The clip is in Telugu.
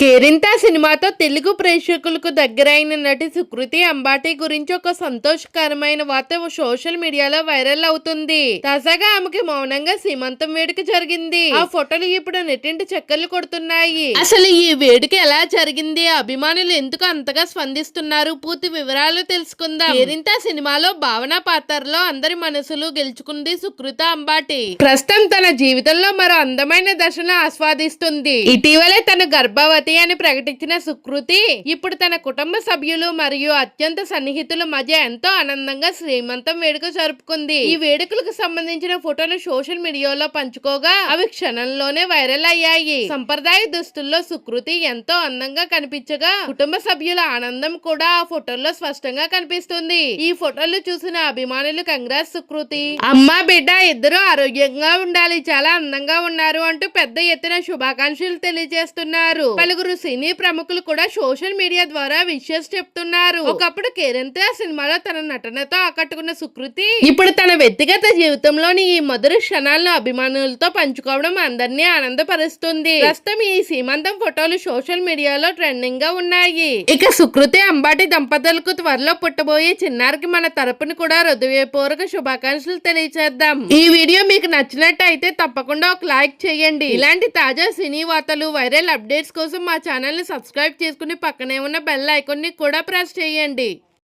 కేరింత సినిమాతో తెలుగు ప్రేక్షకులకు దగ్గరైన నటి సుకృతి అంబాటి గురించి ఒక సంతోషకరమైన వార్త సోషల్ మీడియాలో వైరల్ అవుతుంది. తాజాగా ఆమెకి మౌనంగా సీమంతం వేడుక జరిగింది. ఆ ఫోటోలు ఇప్పుడు నెట్టింటి చక్కర్లు కొడుతున్నాయి. అసలు ఈ వేడుక ఎలా జరిగింది, అభిమానులు ఎందుకు అంతగా స్పందిస్తున్నారు, పూర్తి వివరాలు తెలుసుకుందాం. కేరింత సినిమాలో భావన పాత్రలో అందరి మనసులు గెలుచుకుంది సుకృతి అంబాటి. ప్రస్తుతం తన జీవితంలో మరో అందమైన దశను ఆస్వాదిస్తుంది. ఇటీవలే తన గర్భవతి అని ప్రకటించిన సుకృతి ఇప్పుడు తన కుటుంబ సభ్యులు మరియు అత్యంత సన్నిహితుల మధ్య ఎంతో ఆనందంగా శ్రీమంతం వేడుక జరుపుకుంది. ఈ వేడుకలకు సంబంధించిన ఫోటోలు సోషల్ మీడియాలో పంచుకోగా అవి క్షణంలోనే వైరల్ అయ్యాయి. సంప్రదాయ దుస్తుల్లో సుకృతి ఎంతో అందంగా కనిపించగా కుటుంబ సభ్యుల ఆనందం కూడా ఆ ఫోటోల్లో స్పష్టంగా కనిపిస్తుంది. ఈ ఫోటోలు చూసిన అభిమానులు కంగ్రాట్స్ సుకృతి, అమ్మ బిడ్డ ఇద్దరు ఆరోగ్యంగా ఉండాలి, చాలా అందంగా ఉన్నారు అంటూ పెద్ద ఎత్తున శుభాకాంక్షలు తెలియజేస్తున్నారు. పలువురు సినీ ప్రముఖులు కూడా సోషల్ మీడియా ద్వారా విషెస్ చెప్తున్నారు. ఒకప్పుడు కేరింత సినిమాలో తన నటనతో ఆకట్టుకున్న సుకృతి ఇప్పుడు తన వ్యక్తిగత జీవితంలోని ఈ మధుర క్షణాలను అభిమానులతో పంచుకోవడం అందరినీ ఆనందపరుస్తుంది. ప్రస్తుతం ఈ సీమంతం ఫోటోలు సోషల్ మీడియాలో ట్రెండింగ్ గా ఉన్నాయి. ఇక సుకృతి అంబాటి దంపతులకు త్వరలో పుట్టబోయే చిన్నారికి మన తరపున కూడా హృదయపూర్వక శుభాకాంక్షలు తెలియజేద్దాం. ఈ వీడియో మీకు నచ్చినట్టయితే తప్పకుండా ఒక లైక్ చేయండి. ఇలాంటి తాజా సినీ వార్తలు, వైరల్ అప్డేట్స్ కోసం మా ఛానల్ ని సబ్స్క్రైబ్ చేసుకుని పక్కనే ఉన్న బెల్ ఐకాన్ ని కూడా ప్రెస్ చేయండి.